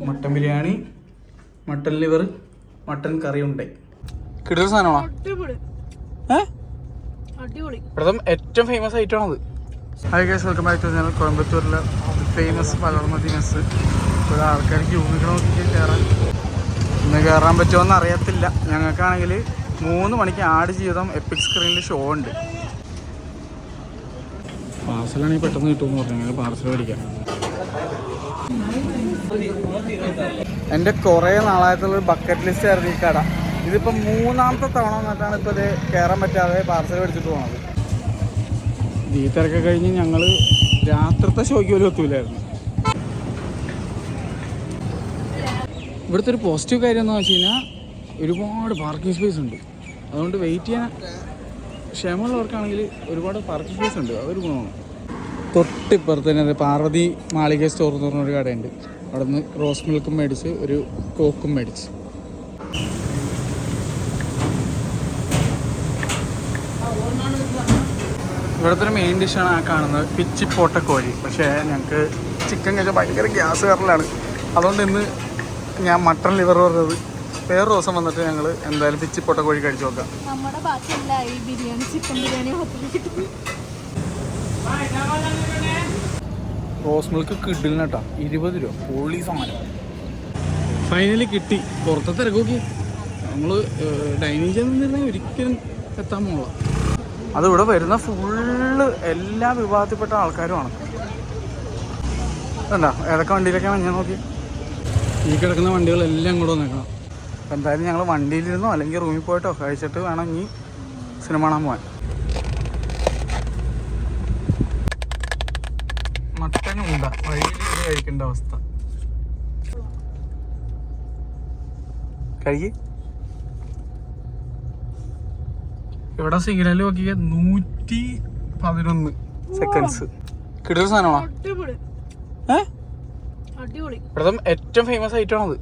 Mutton biryani, mutton liver, mutton കറി ഉണ്ട്. കിട്ടുന്ന സാധനമാണോ? ഇവിടുത്തെ ഏറ്റവും ഫേമസ് ഐറ്റമാണത്. Hi guys, welcome back to channel. കോയമ്പത്തൂരിലെ ഫേമസ് പകർമതി മെസ്സ്. ഇവിടെ ആൾക്കാർ ക്യൂ നിൽക്കണ നോക്കി കയറാൻ. ഇന്ന് കയറാൻ പറ്റുമോയെന്ന് അറിയത്തില്ല. ഞങ്ങൾക്കാണെങ്കിൽ 3 മണിക്ക് ആട് ജീവിതം എപ്പിക് സ്ക്രീനിൽ ഷോ ഉണ്ട്. പാർസലാണെങ്കിൽ പെട്ടെന്ന് കിട്ടുമെന്ന് പറഞ്ഞു. പാർസൽ മേടിക്കാം. എൻ്റെ കുറേ നാളായിട്ടുള്ളൊരു ബക്കറ്റ് ലിസ്റ്റ് ആയിരുന്നു ഈ കട. ഇതിപ്പോൾ 3ാമത്തെ തവണ എന്നിട്ടാണ് ഇപ്പോൾ ഇത് കയറാൻ പറ്റാതെ പാർസൽ മേടിച്ചിട്ട് പോകുന്നത്. ഈ തിരക്കൊക്കെ കഴിഞ്ഞ് ഞങ്ങൾ രാത്രിത്തെ ഷോയ്ക്ക് പോലും എത്തൂലായിരുന്നു. ഇവിടുത്തെ ഒരു പോസിറ്റീവ് കാര്യം എന്താണെന്ന് വെച്ച് കഴിഞ്ഞാൽ ഒരുപാട് പാർക്കിംഗ് സ്പേസ് ഉണ്ട്. അതുകൊണ്ട് വെയിറ്റ് ചെയ്യാൻ ക്ഷമമുള്ളവർക്കാണെങ്കിൽ ഒരുപാട് പാർക്കിംഗ് സ്പേസ് ഉണ്ട്. അതൊരു ഗുണമാണ്. തൊട്ടിപ്പുറത്ത് തന്നെ പാർവതി മാളിക സ്റ്റോർ എന്ന് പറഞ്ഞൊരു കടയുണ്ട്. അവിടെ നിന്ന് റോസ് മിൽക്കും മേടിച്ച് ഒരു കോക്കും മേടിച്ച്. ഇവിടുത്തെ ഒരു മെയിൻ ഡിഷാണ് ആ കാണുന്നത്, പിച്ചിപ്പോട്ട കോഴി. പക്ഷേ ഞങ്ങൾക്ക് ചിക്കൻ കഴിച്ചാൽ ഭയങ്കര ഗ്യാസ് കയറലാണ്. അതുകൊണ്ട് ഇന്ന് ഞാൻ മട്ടൺ ലിവർ പറഞ്ഞത്. വേറെ ദിവസം വന്നിട്ട് ഞങ്ങൾ എന്തായാലും പിച്ചിപ്പോട്ട കോഴി കഴിച്ചു നോക്കാം. റോസ് മിൽക്ക് കിഡിലിന് കേട്ടോ 20 രൂപ. പൊളി സാധനം. ഫൈനലി കിട്ടി. പുറത്തെ തിരക്കൊക്കെ നമ്മൾ ഡൈനിങ് ചെയ്യുന്നിരുന്നെങ്കിൽ ഒരിക്കലും എത്താൻ പോകണം. അതിവിടെ വരുന്ന ഫുള്ള് എല്ലാ വിഭാഗത്തിൽപ്പെട്ട ആൾക്കാരുമാണ്. എന്താ ഏതൊക്കെ വണ്ടിയിലൊക്കെയാണ് ഞാൻ നോക്കി. ഈ കിടക്കുന്ന വണ്ടികളെല്ലാം ഇങ്ങോട്ട് വന്നേക്കണം. അപ്പം എന്തായാലും ഞങ്ങൾ വണ്ടിയിലിരുന്നോ അല്ലെങ്കിൽ റൂമിൽ പോയിട്ടോ കഴിച്ചിട്ട് വേണം ഇനി സിനിമ കാണാൻ പോകാൻ. മട്ടനുണ്ട വഴിയിൽ കഴിക്കേണ്ട അവസ്ഥ. കഴിക്ക്. ഇവിടെ സിഗ്നൽ നോക്കിയ 111 സെക്കൻഡ്സ്. കിട്ടുന്ന സാധനമാണോ? ഇവിടുത്തെ ഏറ്റവും ഫേമസ് ഐറ്റമാണത്.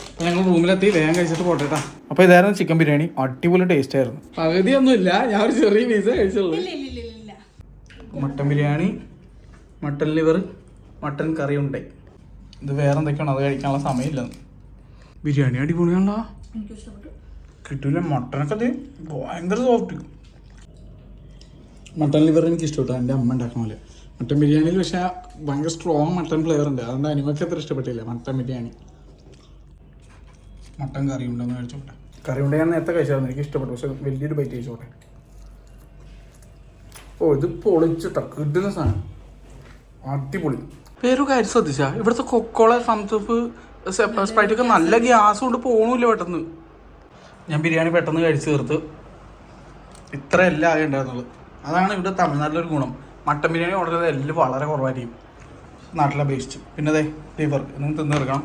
അപ്പം ഞങ്ങൾ റൂമിലെത്തി വേഗം കഴിച്ചിട്ട് പോട്ടെട്ടാ. അപ്പോൾ ഇതായിരുന്നു ചിക്കൻ ബിരിയാണി. അടിപൊളി ടേസ്റ്റ് ആയിരുന്നു. പകുതിയൊന്നുമില്ല, ഞാൻ ഒരു ചെറിയ പീസേ കഴിച്ചുള്ളൂ. Mutton biryani, mutton liver, mutton കറി ഉണ്ട്. ഇത് വേറെ എന്തൊക്കെയാണോ അത് കഴിക്കാനുള്ള സമയമില്ല. ബിരിയാണി അടിപൊളിയാണല്ലോ. കിട്ടൂല. മട്ടനൊക്കെ അത് ഭയങ്കര സോഫ്റ്റ്. മട്ടൻ ലിവർ എനിക്ക് ഇഷ്ടപ്പെട്ടു. എൻ്റെ അമ്മ ഉണ്ടാക്കണ പോലെ. മട്ടൻ ബിരിയാണിയിൽ പക്ഷേ ഭയങ്കര സ്ട്രോങ് മട്ടൻ ഫ്ലേവർ ഉണ്ട്. അതുകൊണ്ട് അനിമയ്ക്ക് അത്ര ഇഷ്ടപ്പെട്ടില്ല മട്ടൻ ബിരിയാണി. മട്ടൻ കറി ഉണ്ടെന്ന് കഴിച്ചോട്ടെ. കറി ഉണ്ട് ഞാൻ നേരത്തെ കഴിച്ചായിരുന്നു. എനിക്ക് ഇഷ്ടപ്പെട്ടു. പക്ഷെ വലിയൊരു ബൈറ്റ് കഴിച്ചോട്ടെ. ഓ ഇത് പൊളിച്ചിട്ട കിട്ടുന്ന സാധനം. അടിപൊളി. വേറൊരു കാര്യം ശ്രദ്ധിച്ചാ, ഇവിടുത്തെ കൊക്കോള, സംസപ്പ്, സ്പ്രൈറ്റൊക്കെ നല്ല ഗ്യാസ് കൊണ്ട് പോകണില്ല പെട്ടെന്ന്. ഞാൻ ബിരിയാണി പെട്ടെന്ന് കഴിച്ച് തീർത്ത്. ഇത്രയല്ല ആകെ ഉണ്ടായിരുന്നുള്ളൂ. അതാണ് ഇവിടെ തമിഴ്നാട്ടിലൊരു ഗുണം. മട്ടൻ ബിരിയാണി ഓർഡർ ചെയ്താൽ എല്ലാം വളരെ കുറവായിരിക്കും നാട്ടിലെ അപേക്ഷിച്ച്. പിന്നെ അതെ ലിവർ നിങ്ങൾ തിന്ന് തീർക്കണം.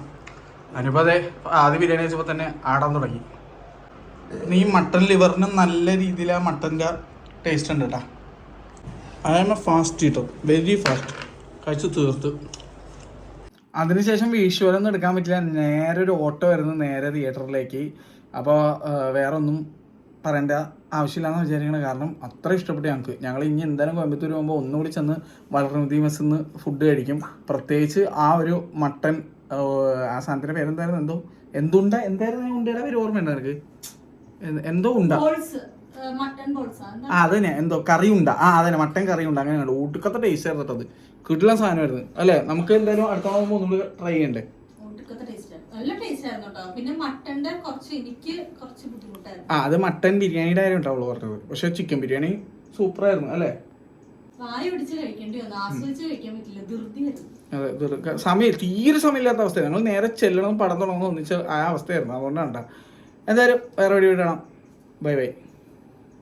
അതിനിപ്പോൾ അതെ ആദ്യം ബിരിയാണി വെച്ചപ്പോൾ തന്നെ ആടാൻ തുടങ്ങി. ഈ മട്ടൻ ലിവറിന് നല്ല രീതിയിൽ ആ മട്ടൻ്റെ ടേസ്റ്റ് ഉണ്ട് കേട്ടോ. അതാണ് ഫാസ്റ്റ് കിട്ടും, വെരി ഫാസ്റ്റ്. കഴിച്ച് തീർത്ത്. അതിനുശേഷം വിഷ്വലൊന്നും എടുക്കാൻ പറ്റില്ല. നേരെ ഒരു ഓട്ടോ വരുന്നു നേരെ തിയേറ്ററിലേക്ക്. അപ്പോൾ വേറെ ഒന്നും പറയേണ്ട ആവശ്യമില്ലാന്ന് വിചാരിക്കണം. കാരണം അത്ര ഇഷ്ടപ്പെട്ടു ഞങ്ങൾക്ക്. ഞങ്ങൾ ഇനി എന്തായാലും കോയമ്പത്തൂർ പോകുമ്പോൾ ഒന്നുകൂടി ചെന്ന് വളർമതി മെസ്സിൽ നിന്ന് ഫുഡ് കഴിക്കും. പ്രത്യേകിച്ച് ആ ഒരു മട്ടൻ, ആ സാധനത്തിൻ്റെ പേരെന്തായിരുന്നു, എന്തായിരുന്നു ഉണ്ടയുടെ പേര് ഓർമ്മയുണ്ടോ എനിക്ക്? എന്തോ ഉണ്ട. അതന്നെ എന്തോ കറി ഉണ്ട. അതന്നെ മട്ടൻ കറി ഉണ്ട്. അങ്ങനെയാണ്. ഊട്ടുക്കത്തെ ടേസ്റ്റ് ആയിരുന്നു അത്. കിട്ടുന്ന സാധനമായിരുന്നു അല്ലേ. നമുക്ക് എന്തായാലും അടുത്ത പോകുമ്പോൾ ഒന്നുകൂടി ട്രൈ ചെയ്യണ്ടേ. അത് മട്ടൻ ബിരിയാണിയുടെ കാര്യം ഉണ്ടാവുള്ളൂ പറഞ്ഞത്. പക്ഷെ ചിക്കൻ ബിരിയാണി സൂപ്പർ ആയിരുന്നു അല്ലേ. അതെ, സമയം തീരെ സമയമില്ലാത്ത അവസ്ഥ. ഞങ്ങൾ നേരെ ചെല്ലണം, പടം തുടങ്ങണം ഒന്നിച്ച് ആ അവസ്ഥയായിരുന്നു. അതുകൊണ്ടാണ്. എന്തായാലും വേറെ വീഡിയോ കാണാം. Bye bye.